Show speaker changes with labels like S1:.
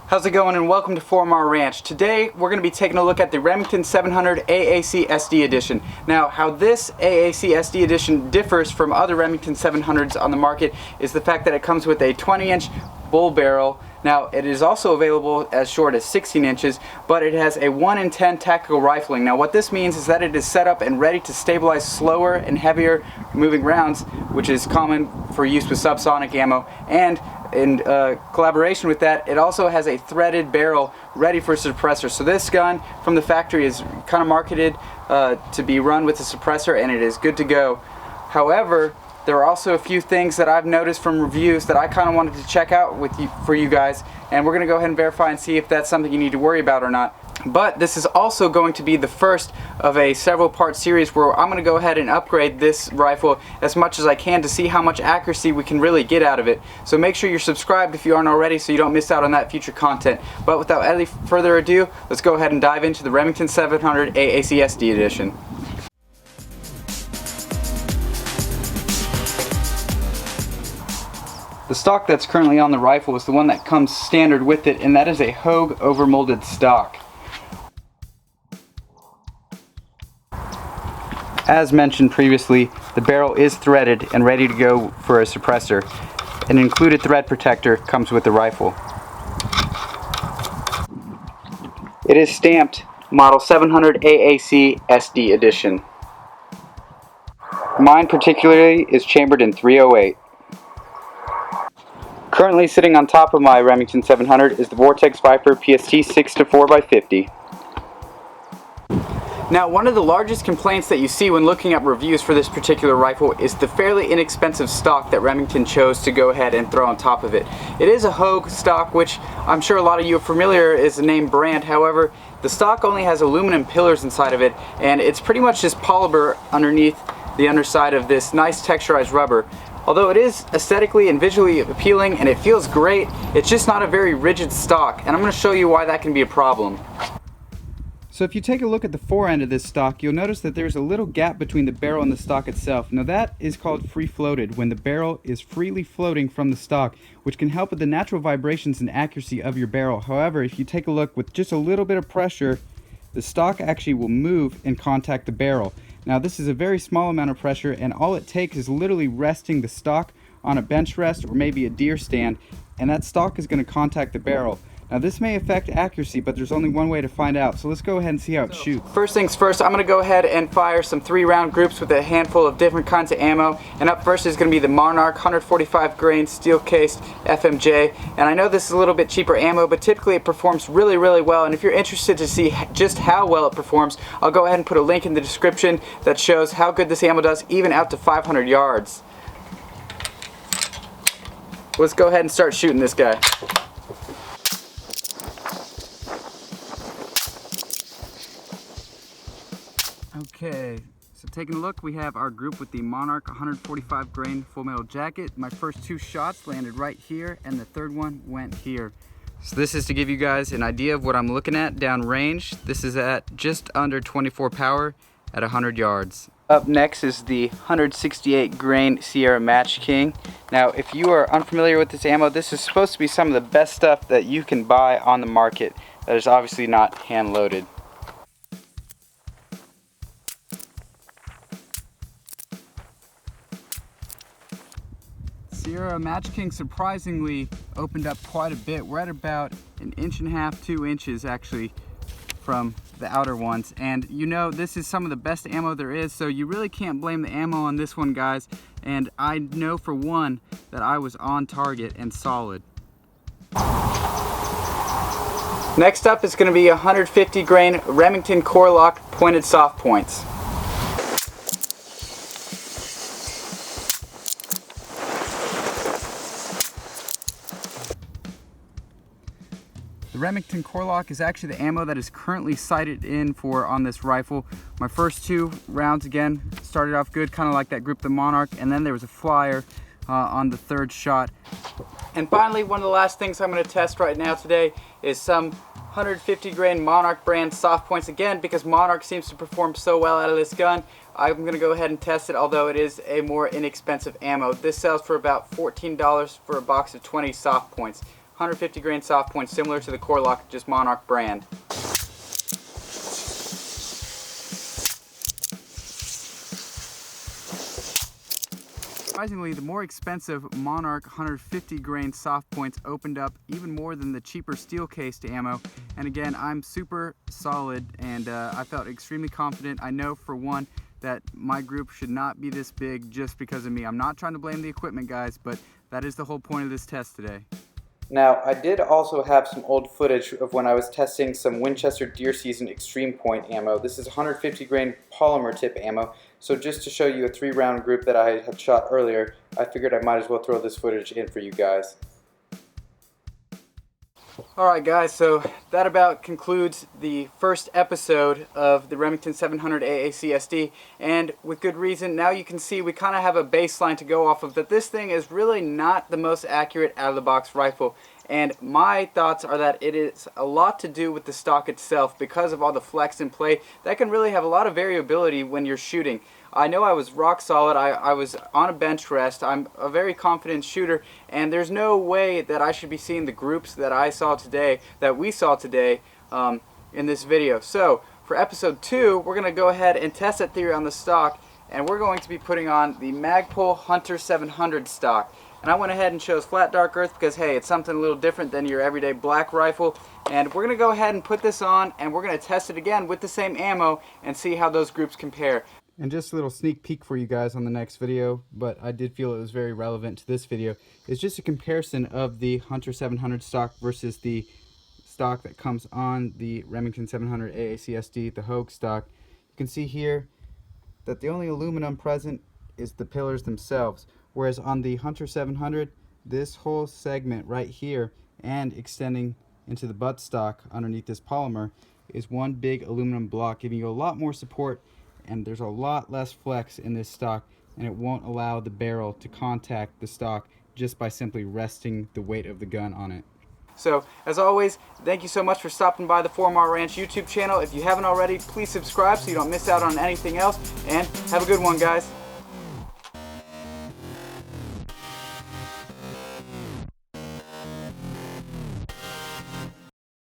S1: How's it going, and welcome to 4MR Ranch. Today we're going to be taking a look at the Remington 700 AAC-SD edition. Now, how this AAC-SD edition differs from other Remington 700s on the market is the fact that it comes with a 20-inch bull barrel. Now, it is also available as short as 16 inches, but it has a 1 in 10 tactical rifling. Now, what this means is that it is set up and ready to stabilize slower and heavier moving rounds, which is common for use with subsonic ammo. And in collaboration with that, it also has a threaded barrel ready for suppressor. So this gun from the factory is kind of marketed to be run with a suppressor, and it is good to go. However, there are also a few things that I've noticed from reviews that I kind of wanted to check out for you guys, and we're going to go ahead and verify and see if that's something you need to worry about or not. But this is also going to be the first of a several part series where I'm going to go ahead and upgrade this rifle as much as I can to see how much accuracy we can really get out of it. So make sure you're subscribed if you aren't already so you don't miss out on that future content. But without any further ado, let's go ahead and dive into the Remington 700 AAC-SD edition. The stock that's currently on the rifle is the one that comes standard with it, and that is a Hogue overmolded stock. As mentioned previously, the barrel is threaded and ready to go for a suppressor. An included thread protector comes with the rifle. It is stamped Model 700 AAC SD Edition. Mine particularly is chambered in 308. Currently sitting on top of my Remington 700 is the Vortex Viper PST 6-4x50. Now, one of the largest complaints that you see when looking up reviews for this particular rifle is the fairly inexpensive stock that Remington chose to go ahead and throw on top of it. It is a Hogue stock, which I'm sure a lot of you are familiar is the name brand. However, the stock only has aluminum pillars inside of it, and it's pretty much just polymer underneath the underside of this nice texturized rubber. Although it is aesthetically and visually appealing and it feels great, it's just not a very rigid stock, and I'm going to show you why that can be a problem. So if you take a look at the fore end of this stock, you'll notice that there's a little gap between the barrel and the stock itself. Now that is called free floated, when the barrel is freely floating from the stock, which can help with the natural vibrations and accuracy of your barrel. However, if you take a look with just a little bit of pressure, the stock actually will move and contact the barrel. Now this is a very small amount of pressure, and all it takes is literally resting the stock on a bench rest or maybe a deer stand, and that stock is going to contact the barrel. Now this may affect accuracy, but there's only one way to find out, so let's go ahead and see how it shoots. First things first, I'm going to go ahead and fire some 3-round groups with a handful of different kinds of ammo, and up first is going to be the Monarch 145 grain steel cased FMJ, and I know this is a little bit cheaper ammo, but typically it performs really well, and if you're interested to see just how well it performs, I'll go ahead and put a link in the description that shows how good this ammo does, even out to 500 yards. Let's go ahead and start shooting this guy. Okay, so taking a look, we have our group with the Monarch 145 grain full metal jacket. My first 2 shots landed right here, and the third one went here. So this is to give you guys an idea of what I'm looking at down range. This is at just under 24 power at 100 yards. Up next is the 168 grain Sierra Match King. Now, if you are unfamiliar with this ammo, this is supposed to be some of the best stuff that you can buy on the market that is obviously not hand loaded. Sierra Match King surprisingly opened up quite a bit. We're at about 1.5 inches, 2 inches actually from the outer ones, and you know this is some of the best ammo there is, so you really can't blame the ammo on this one, guys, and I know for one that I was on target and solid. Next up is going to be 150 grain Remington Core Lock pointed soft points. The Remington Core Lock is actually the ammo that is currently sighted in for on this rifle. My first 2 rounds again started off good, kind of like that group, the Monarch, and then there was a flyer on the 3rd shot. And finally, one of the last things I'm going to test right now today is some 150 grain Monarch brand soft points, again because Monarch seems to perform so well out of this gun. I'm going to go ahead and test it, although it is a more inexpensive ammo. This sells for about $14 for a box of 20 soft points. 150 grain soft point, similar to the Core Lock, just Monarch brand. Surprisingly, the more expensive Monarch 150 grain soft points opened up even more than the cheaper steel cased ammo. And again, I'm super solid, and I felt extremely confident. I know for one that my group should not be this big just because of me. I'm not trying to blame the equipment, guys, but that is the whole point of this test today. Now, I did also have some old footage of when I was testing some Winchester Deer Season Extreme Point ammo. This is 150 grain polymer tip ammo, so just to show you a 3-round group that I had shot earlier, I figured I might as well throw this footage in for you guys. Alright guys, so that about concludes the first episode of the Remington 700 AAC-SD, and with good reason. Now you can see we kind of have a baseline to go off of, that this thing is really not the most accurate out-of-the-box rifle. And my thoughts are that it is a lot to do with the stock itself, because of all the flex and play that can really have a lot of variability when you're shooting. I know I was rock solid. I was on a bench rest. I'm a very confident shooter, and there's no way that I should be seeing the groups that I saw today, that we saw today in this video. So for episode 2, we're going to go ahead and test that theory on the stock, and we're going to be putting on the Magpul Hunter 700 stock. And I went ahead and chose flat dark earth because, hey, it's something a little different than your everyday black rifle. And we're going to go ahead and put this on, and we're going to test it again with the same ammo and see how those groups compare. And just a little sneak peek for you guys on the next video, but I did feel it was very relevant to this video, is just a comparison of the Hunter 700 stock versus the stock that comes on the Remington 700 AAC-SD, the Hogue stock. You can see here that the only aluminum present is the pillars themselves, whereas on the Hunter 700, this whole segment right here and extending into the buttstock underneath this polymer is one big aluminum block, giving you a lot more support, and there's a lot less flex in this stock, and it won't allow the barrel to contact the stock just by simply resting the weight of the gun on it. So, as always, thank you so much for stopping by the 4Mile Ranch YouTube channel. If you haven't already, please subscribe so you don't miss out on anything else, and have a good one, guys.